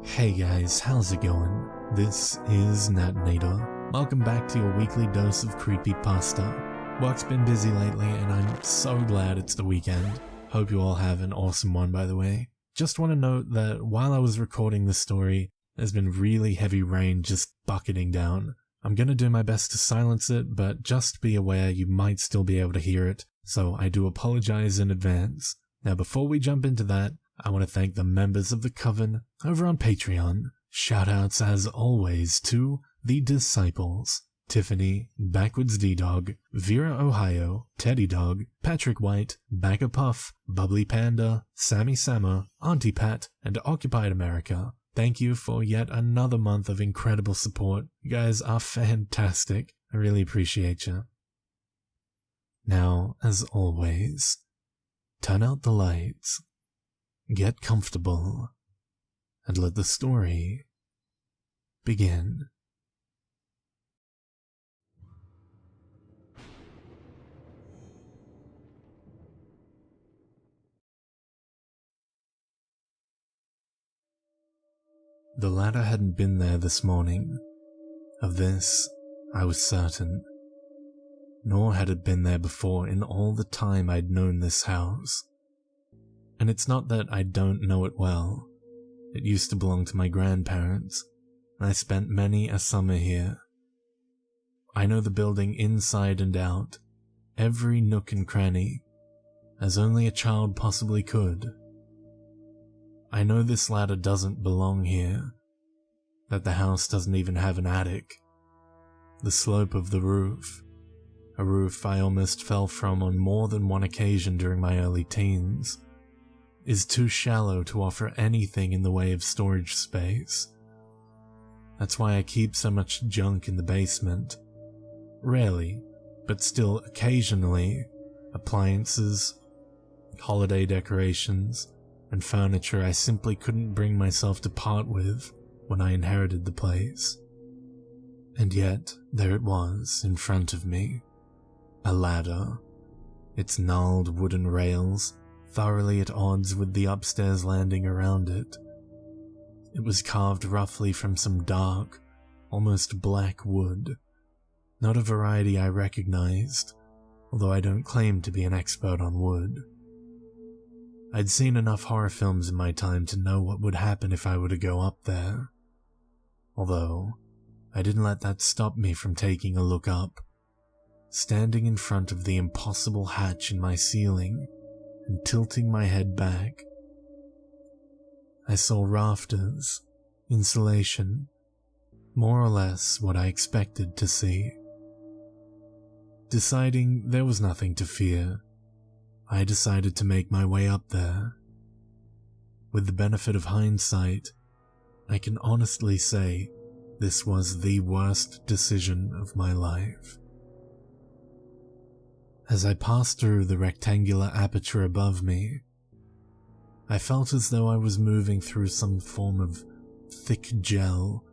Hey guys, how's it going? This is Natnator. Welcome back to your weekly dose of creepypasta. Work's been busy lately and I'm so glad it's the weekend. Hope you all have an awesome one, by the way. Just want to note that while I was recording this story, there's been really heavy rain just bucketing down. I'm gonna do my best to silence it, but just be aware you might still be able to hear it, so I do apologize in advance. Now before we jump into that, I want to thank the members of the Coven over on Patreon. Shoutouts as always to The Disciples, Tiffany, Backwards D-Dog, Vera Ohio, Teddy Dog, Patrick White, Bagger Puff, Bubbly Panda, Sammy Sammer, Auntie Pat, and Occupied America. Thank you for yet another month of incredible support. You guys are fantastic. I really appreciate you. Now, as always, turn out the lights, get comfortable, and let the story begin. The ladder hadn't been there this morning. Of this, I was certain. Nor had it been there before in all the time I'd known this house. And it's not that I don't know it well. It used to belong to my grandparents, and I spent many a summer here. I know the building inside and out, every nook and cranny, as only a child possibly could. I know this ladder doesn't belong here, that the house doesn't even have an attic. The slope of the roof, a roof I almost fell from on more than one occasion during my early teens, is too shallow to offer anything in the way of storage space. That's why I keep so much junk in the basement. Rarely, but still occasionally, appliances, holiday decorations, and furniture I simply couldn't bring myself to part with when I inherited the place. And yet, there it was in front of me. A ladder, its gnarled wooden rails thoroughly at odds with the upstairs landing around it. It was carved roughly from some dark, almost black wood, not a variety I recognized, although I don't claim to be an expert on wood. I'd seen enough horror films in my time to know what would happen if I were to go up there. Although, I didn't let that stop me from taking a look up. Standing in front of the impossible hatch in my ceiling and tilting my head back, I saw rafters, insulation, more or less what I expected to see. Deciding there was nothing to fear, I decided to make my way up there. With the benefit of hindsight, I can honestly say this was the worst decision of my life. As I passed through the rectangular aperture above me, I felt as though I was moving through some form of thick gel,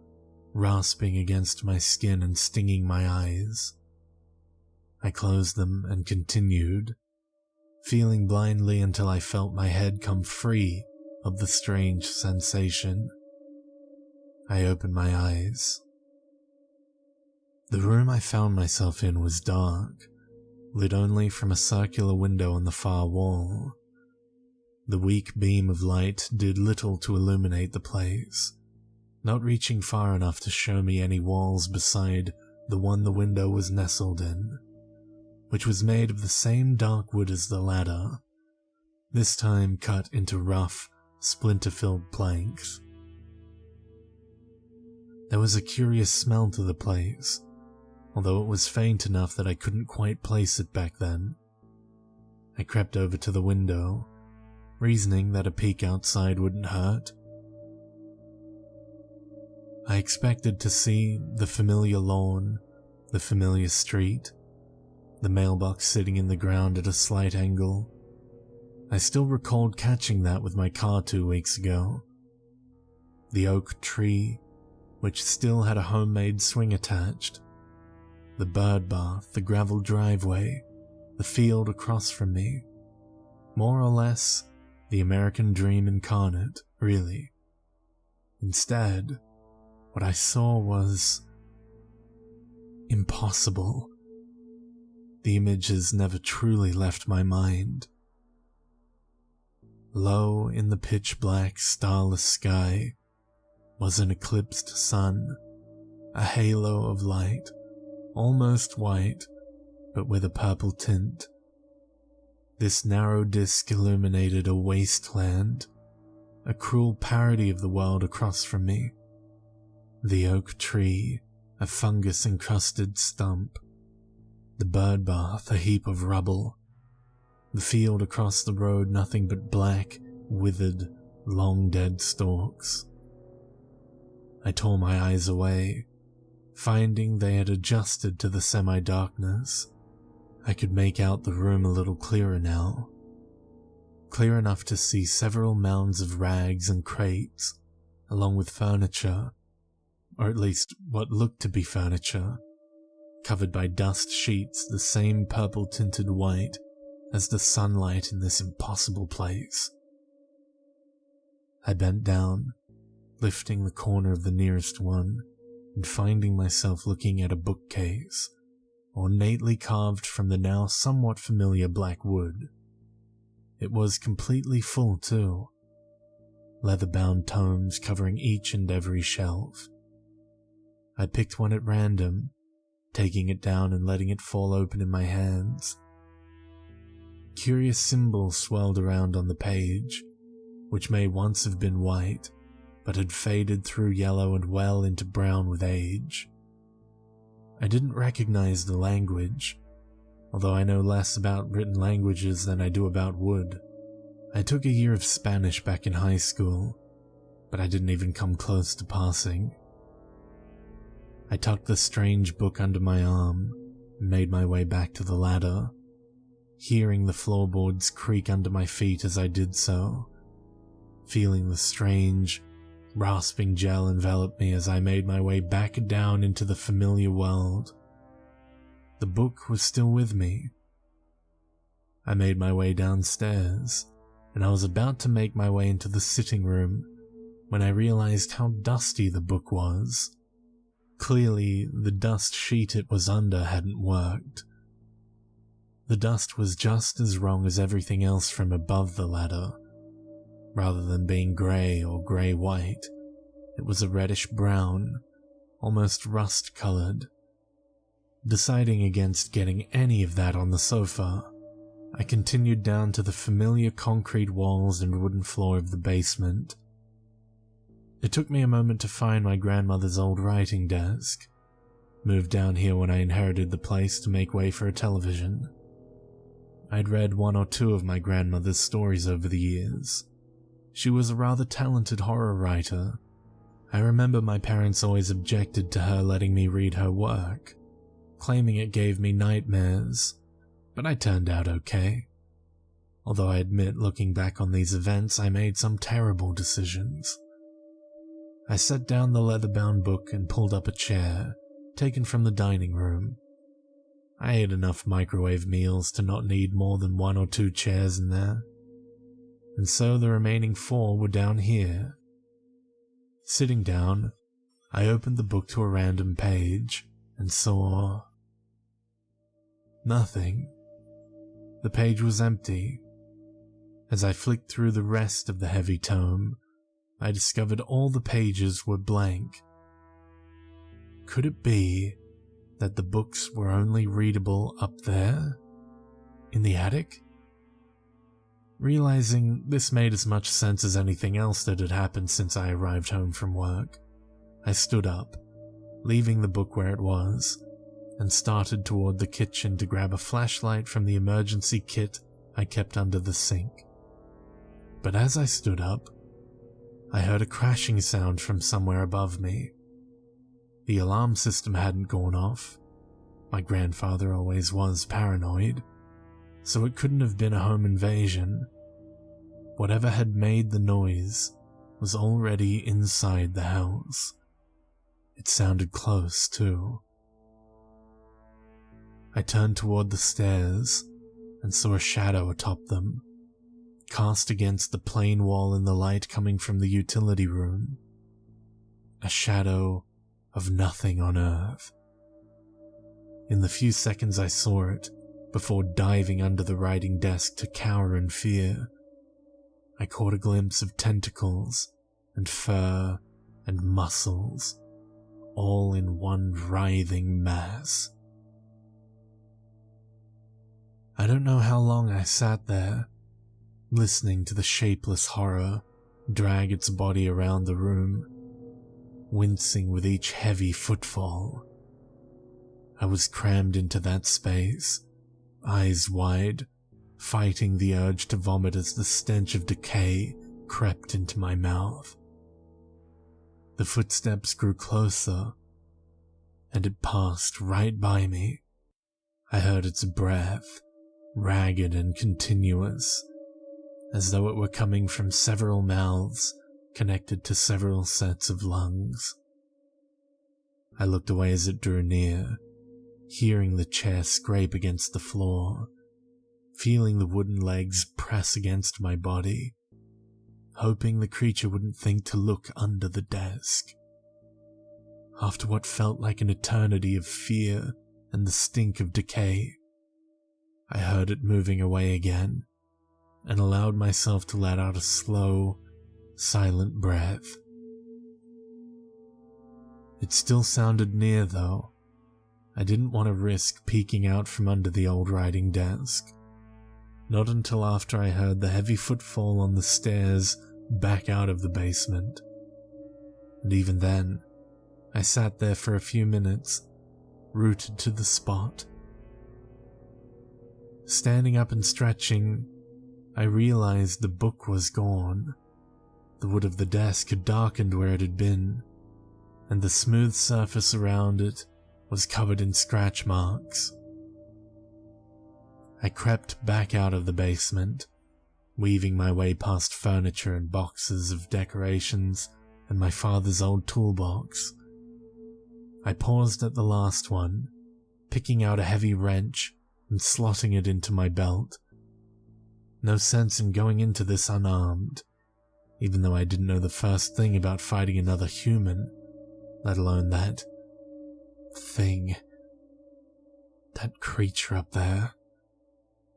rasping against my skin and stinging my eyes. I closed them and continued, feeling blindly until I felt my head come free of the strange sensation. I opened my eyes. The room I found myself in was dark, lit only from a circular window on the far wall. The weak beam of light did little to illuminate the place, not reaching far enough to show me any walls beside the one the window was nestled in, which was made of the same dark wood as the ladder, this time cut into rough, splinter-filled planks. There was a curious smell to the place, although it was faint enough that I couldn't quite place it back then. I crept over to the window, reasoning that a peek outside wouldn't hurt. I expected to see the familiar lawn, the familiar street, the mailbox sitting in the ground at a slight angle. I still recalled catching that with my car 2 weeks ago. The oak tree, which still had a homemade swing attached. The bird bath, the gravel driveway, the field across from me. More or less, the American dream incarnate, really. Instead, what I saw was impossible. The images never truly left my mind. Low in the pitch-black, starless sky was an eclipsed sun, a halo of light, almost white, but with a purple tint. This narrow disk illuminated a wasteland, a cruel parody of the world across from me. The oak tree, a fungus-encrusted stump. The bird bath, a heap of rubble. The field across the road, nothing but black, withered, long-dead stalks. I tore my eyes away, finding they had adjusted to the semi-darkness. I could make out the room a little clearer now. Clear enough to see several mounds of rags and crates, along with furniture, or at least what looked to be furniture, covered by dust sheets the same purple-tinted white as the sunlight in this impossible place. I bent down, lifting the corner of the nearest one, and finding myself looking at a bookcase, ornately carved from the now somewhat familiar black wood. It was completely full too, leather-bound tomes covering each and every shelf. I picked one at random, taking it down and letting it fall open in my hands. Curious symbols swirled around on the page, which may once have been white, but had faded through yellow and well into brown with age. I didn't recognize the language, although I know less about written languages than I do about wood. I took a year of Spanish back in high school, but I didn't even come close to passing. I tucked the strange book under my arm and made my way back to the ladder, hearing the floorboards creak under my feet as I did so, feeling the strange, rasping gel envelop me as I made my way back down into the familiar world. The book was still with me. I made my way downstairs, and I was about to make my way into the sitting room when I realized how dusty the book was. Clearly, the dust sheet it was under hadn't worked. The dust was just as wrong as everything else from above the ladder. Rather than being grey or grey-white, it was a reddish-brown, almost rust-colored. Deciding against getting any of that on the sofa, I continued down to the familiar concrete walls and wooden floor of the basement. It took me a moment to find my grandmother's old writing desk, moved down here when I inherited the place to make way for a television. I'd read one or two of my grandmother's stories over the years. She was a rather talented horror writer. I remember my parents always objected to her letting me read her work, claiming it gave me nightmares, but I turned out okay. Although I admit, looking back on these events, I made some terrible decisions. I set down the leather-bound book and pulled up a chair, taken from the dining room. I ate enough microwave meals to not need more than 1 or 2 chairs in there, and so the remaining 4 were down here. Sitting down, I opened the book to a random page and saw nothing. The page was empty. As I flicked through the rest of the heavy tome, I discovered all the pages were blank. Could it be that the books were only readable up there, in the attic? Realizing this made as much sense as anything else that had happened since I arrived home from work, I stood up, leaving the book where it was, and started toward the kitchen to grab a flashlight from the emergency kit I kept under the sink. But as I stood up, I heard a crashing sound from somewhere above me. The alarm system hadn't gone off. My grandfather always was paranoid, so it couldn't have been a home invasion. Whatever had made the noise was already inside the house. It sounded close, too. I turned toward the stairs and saw a shadow atop them, cast against the plain wall in the light coming from the utility room. a shadow of nothing on earth. In the few seconds I saw it, before diving under the writing desk to cower in fear, I caught a glimpse of tentacles and fur and muscles, all in one writhing mass. I don't know how long I sat there, listening to the shapeless horror drag its body around the room, wincing with each heavy footfall. I was crammed into that space, eyes wide, fighting the urge to vomit as the stench of decay crept into my mouth. The footsteps grew closer, and it passed right by me. I heard its breath, ragged and continuous, as though it were coming from several mouths connected to several sets of lungs. I looked away as it drew near, hearing the chair scrape against the floor, feeling the wooden legs press against my body, hoping the creature wouldn't think to look under the desk. After what felt like an eternity of fear and the stink of decay, I heard it moving away again and allowed myself to let out a slow, silent breath. It still sounded near, though. I didn't want to risk peeking out from under the old writing desk. Not until after I heard the heavy footfall on the stairs back out of the basement. And even then, I sat there for a few minutes, rooted to the spot. Standing up and stretching, I realized the book was gone. The wood of the desk had darkened where it had been, and the smooth surface around it was covered in scratch marks. I crept back out of the basement, weaving my way past furniture and boxes of decorations and my father's old toolbox. I paused at the last one, picking out a heavy wrench and slotting it into my belt. No sense in going into this unarmed, even though I didn't know the first thing about fighting another human, let alone that thing, that creature up there.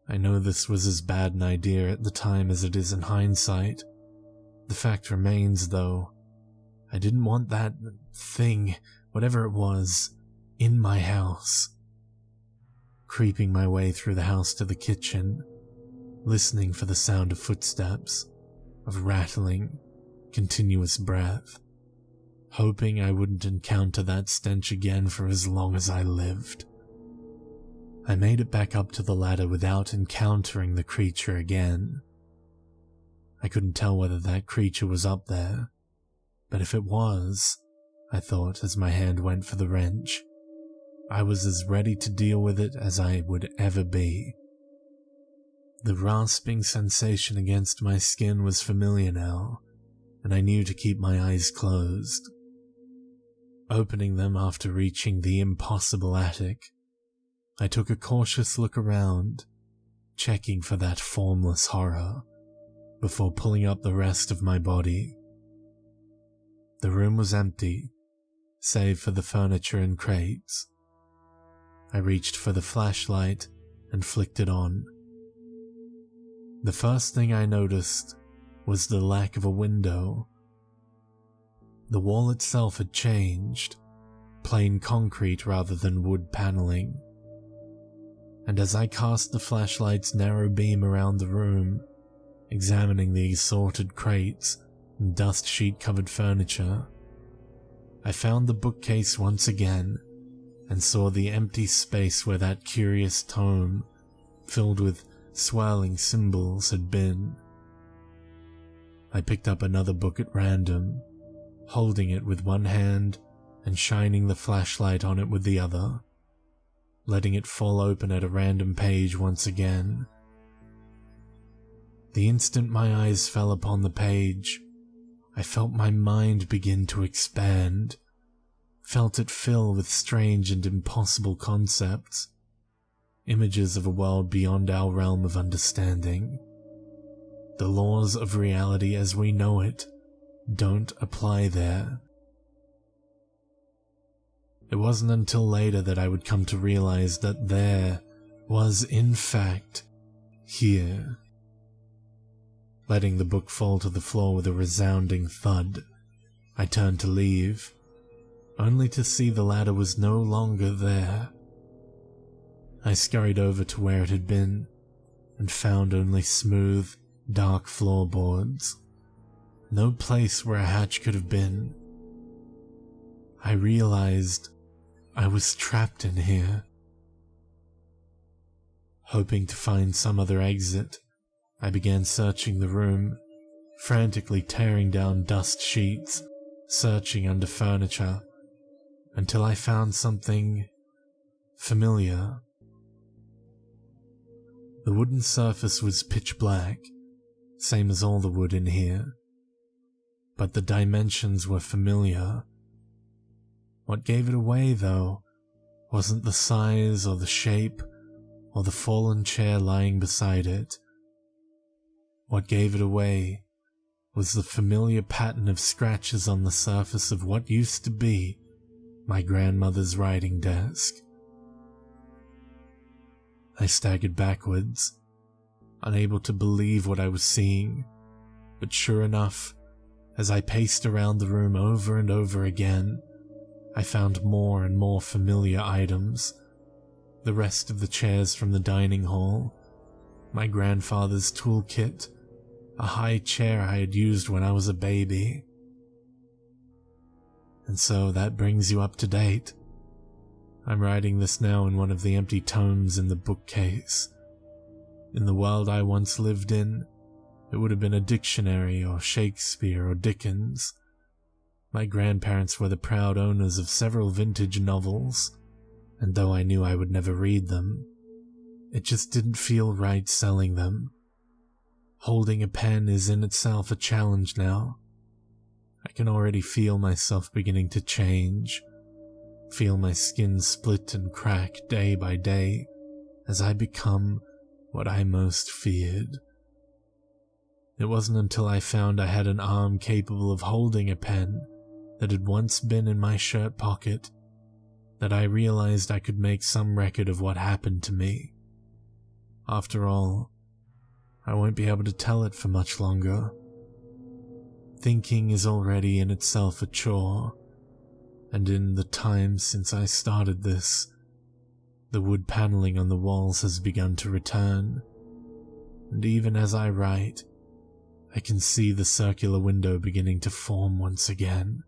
I know this was as bad an idea at the time as it is in hindsight. The fact remains, though, I didn't want that thing, whatever it was, in my house. Creeping my way through the house to the kitchen, listening for the sound of footsteps, of rattling, continuous breath, hoping I wouldn't encounter that stench again for as long as I lived. I made it back up to the ladder without encountering the creature again. I couldn't tell whether that creature was up there, but if it was, I thought as my hand went for the wrench, I was as ready to deal with it as I would ever be. The rasping sensation against my skin was familiar now, and I knew to keep my eyes closed. Opening them after reaching the impossible attic, I took a cautious look around, checking for that formless horror, before pulling up the rest of my body. The room was empty, save for the furniture and crates. I reached for the flashlight and flicked it on. The first thing I noticed was the lack of a window. The wall itself had changed, plain concrete rather than wood paneling. And as I cast the flashlight's narrow beam around the room, examining the assorted crates and dust sheet-covered furniture, I found the bookcase once again and saw the empty space where that curious tome, filled with swirling symbols, had been. I picked up another book at random, holding it with one hand and shining the flashlight on it with the other, letting it fall open at a random page once again. The instant my eyes fell upon the page, I felt my mind begin to expand, felt it fill with strange and impossible concepts, images of a world beyond our realm of understanding. The laws of reality as we know it don't apply there. It wasn't until later that I would come to realize that there was, in fact, here. Letting the book fall to the floor with a resounding thud, I turned to leave, only to see the ladder was no longer there. I scurried over to where it had been, and found only smooth, dark floorboards. No place where a hatch could have been. I realized I was trapped in here. Hoping to find some other exit, I began searching the room, frantically tearing down dust sheets, searching under furniture, until I found something familiar. The wooden surface was pitch black, same as all the wood in here, but the dimensions were familiar. What gave it away, though, wasn't the size or the shape or the fallen chair lying beside it. What gave it away was the familiar pattern of scratches on the surface of what used to be my grandmother's writing desk. I staggered backwards, unable to believe what I was seeing, but sure enough, as I paced around the room over and over again, I found more and more familiar items. The rest of the chairs from the dining hall, my grandfather's toolkit, a high chair I had used when I was a baby. And so that brings you up to date. I'm writing this now in one of the empty tomes in the bookcase. In the world I once lived in, it would have been a dictionary or Shakespeare or Dickens. My grandparents were the proud owners of several vintage novels, and though I knew I would never read them, it just didn't feel right selling them. Holding a pen is in itself a challenge now. I can already feel myself beginning to change, feel my skin split and crack day by day as I become what I most feared. It wasn't until I found I had an arm capable of holding a pen that had once been in my shirt pocket that I realized I could make some record of what happened to me. After all, I won't be able to tell it for much longer. Thinking is already in itself a chore, and in the time since I started this, the wood paneling on the walls has begun to return, and even as I write, I can see the circular window beginning to form once again.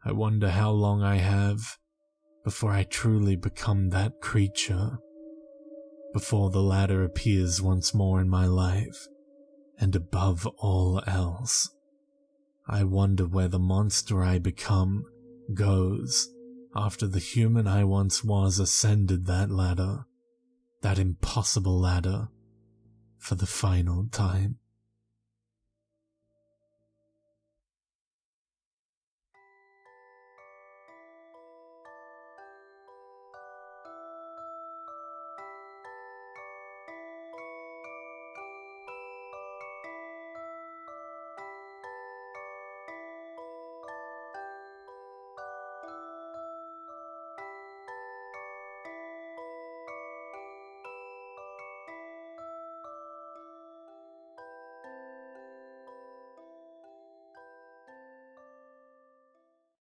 I wonder how long I have before I truly become that creature, before the ladder appears once more in my life, and above all else, I wonder where the monster I become goes after the human I once was ascended that ladder, that impossible ladder, for the final time.